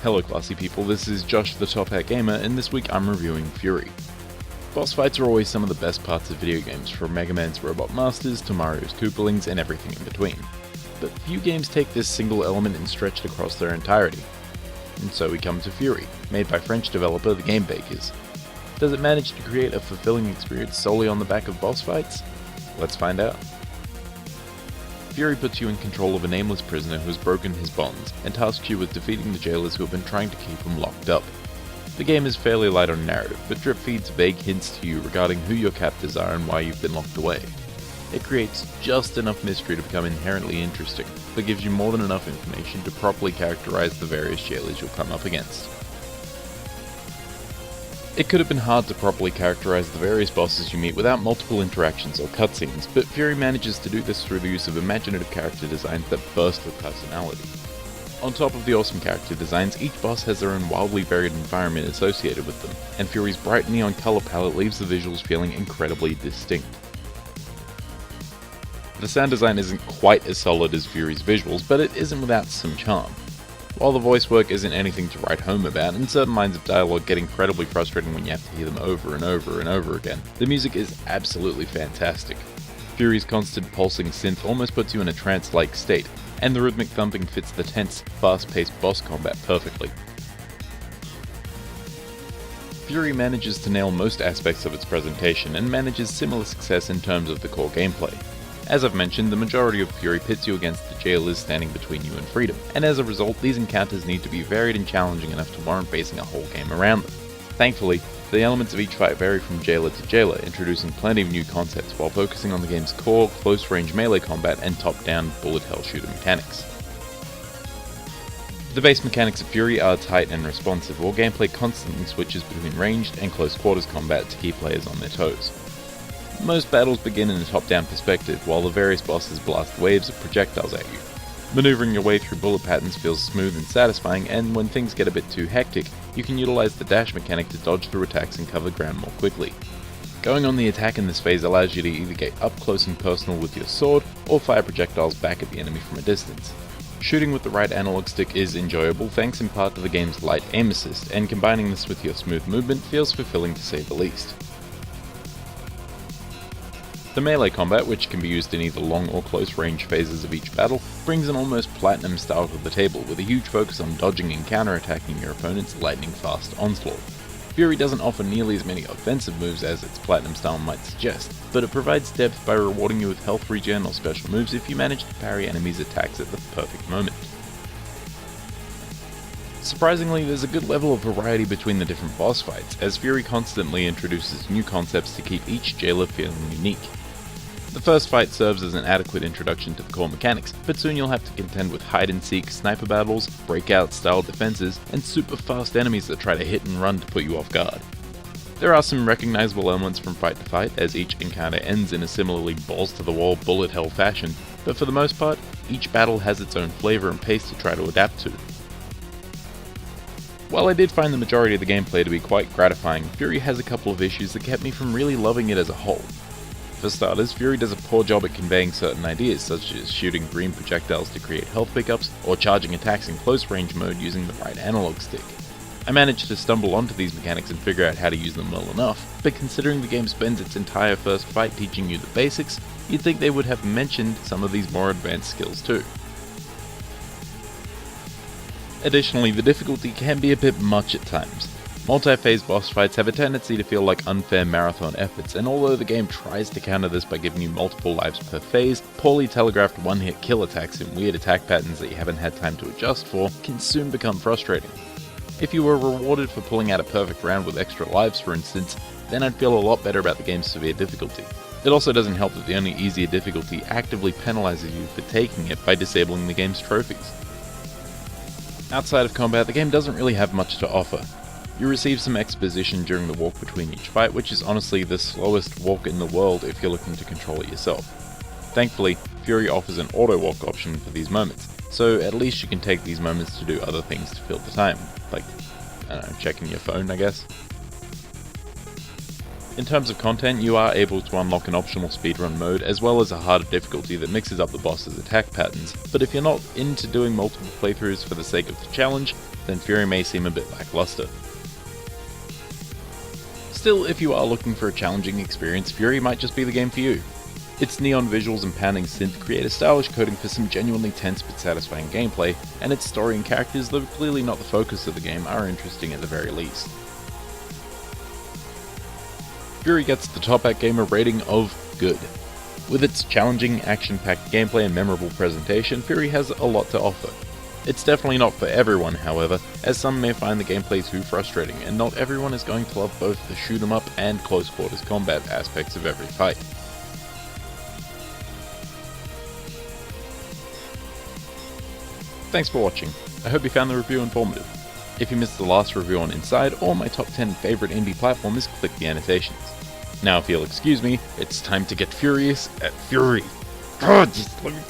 Hello classy people, this is Josh the Top Hat Gamer, and this week I'm reviewing Furi. Boss fights are always some of the best parts of video games, from Mega Man's Robot Masters to Mario's Koopalings and everything in between. But few games take this single element and stretch it across their entirety. And so we come to Furi, made by French developer The Game Bakers. Does it manage to create a fulfilling experience solely on the back of boss fights? Let's find out. Furi puts you in control of a nameless prisoner who has broken his bonds, and tasks you with defeating the jailers who have been trying to keep him locked up. The game is fairly light on narrative, but drip feeds vague hints to you regarding who your captors are and why you've been locked away. It creates just enough mystery to become inherently interesting, but gives you more than enough information to properly characterize the various jailers you'll come up against. It could have been hard to properly characterize the various bosses you meet without multiple interactions or cutscenes, but Furi manages to do this through the use of imaginative character designs that burst with personality. On top of the awesome character designs, each boss has their own wildly varied environment associated with them, and Furi's bright neon color palette leaves the visuals feeling incredibly distinct. The sound design isn't quite as solid as Furi's visuals, but it isn't without some charm. While the voice work isn't anything to write home about, and certain lines of dialogue get incredibly frustrating when you have to hear them over and over and over again, the music is absolutely fantastic. Furi's constant pulsing synth almost puts you in a trance-like state, and the rhythmic thumping fits the tense, fast-paced boss combat perfectly. Furi manages to nail most aspects of its presentation, and manages similar success in terms of the core gameplay. As I've mentioned, the majority of Furi pits you against the jailers standing between you and freedom, and as a result, these encounters need to be varied and challenging enough to warrant basing a whole game around them. Thankfully, the elements of each fight vary from jailer to jailer, introducing plenty of new concepts while focusing on the game's core, close-range melee combat and top-down bullet hell shooter mechanics. The base mechanics of Furi are tight and responsive, while gameplay constantly switches between ranged and close-quarters combat to keep players on their toes. Most battles begin in a top-down perspective, while the various bosses blast waves of projectiles at you. Maneuvering your way through bullet patterns feels smooth and satisfying, and when things get a bit too hectic, you can utilize the dash mechanic to dodge through attacks and cover ground more quickly. Going on the attack in this phase allows you to either get up close and personal with your sword, or fire projectiles back at the enemy from a distance. Shooting with the right analog stick is enjoyable thanks in part to the game's light aim assist, and combining this with your smooth movement feels fulfilling to say the least. The melee combat, which can be used in either long or close range phases of each battle, brings an almost platinum style to the table, with a huge focus on dodging and counter-attacking your opponent's lightning-fast onslaught. Furi doesn't offer nearly as many offensive moves as its platinum style might suggest, but it provides depth by rewarding you with health regen or special moves if you manage to parry enemies' attacks at the perfect moment. Surprisingly, there's a good level of variety between the different boss fights, as Furi constantly introduces new concepts to keep each jailer feeling unique. The first fight serves as an adequate introduction to the core mechanics, but soon you'll have to contend with hide-and-seek sniper battles, breakout-style defenses, and super fast enemies that try to hit and run to put you off guard. There are some recognizable elements from fight to fight, as each encounter ends in a similarly balls-to-the-wall bullet hell fashion, but for the most part, each battle has its own flavor and pace to try to adapt to. While I did find the majority of the gameplay to be quite gratifying, Furi has a couple of issues that kept me from really loving it as a whole. For starters, Furi does a poor job at conveying certain ideas, such as shooting green projectiles to create health pickups, or charging attacks in close range mode using the right analog stick. I managed to stumble onto these mechanics and figure out how to use them well enough, but considering the game spends its entire first fight teaching you the basics, you'd think they would have mentioned some of these more advanced skills too. Additionally, the difficulty can be a bit much at times. Multi-phase boss fights have a tendency to feel like unfair marathon efforts, and although the game tries to counter this by giving you multiple lives per phase, poorly telegraphed one-hit kill attacks and weird attack patterns that you haven't had time to adjust for can soon become frustrating. If you were rewarded for pulling out a perfect round with extra lives, for instance, then I'd feel a lot better about the game's severe difficulty. It also doesn't help that the only easier difficulty actively penalizes you for taking it by disabling the game's trophies. Outside of combat, the game doesn't really have much to offer. You receive some exposition during the walk between each fight, which is honestly the slowest walk in the world if you're looking to control it yourself. Thankfully, Furi offers an auto walk option for these moments, so at least you can take these moments to do other things to fill the time, like, I don't know, checking your phone, I guess. In terms of content, you are able to unlock an optional speedrun mode, as well as a harder difficulty that mixes up the boss's attack patterns, but if you're not into doing multiple playthroughs for the sake of the challenge, then Furi may seem a bit lackluster. Still, if you are looking for a challenging experience, Furi might just be the game for you. Its neon visuals and pounding synth create a stylish coating for some genuinely tense but satisfying gameplay, and its story and characters, though clearly not the focus of the game, are interesting at the very least. Furi gets the Top Hat Gamer rating of good. With its challenging, action-packed gameplay and memorable presentation, Furi has a lot to offer. It's definitely not for everyone, however, as some may find the gameplay too frustrating, and not everyone is going to love both the shoot 'em up and close quarters combat aspects of every fight. Thanks for watching. I hope you found the review informative. If you missed the last review on Inside or my top 10 favourite indie platformers, click the annotations. Now if you'll excuse me, it's time to get furious at Furi. God, just let me...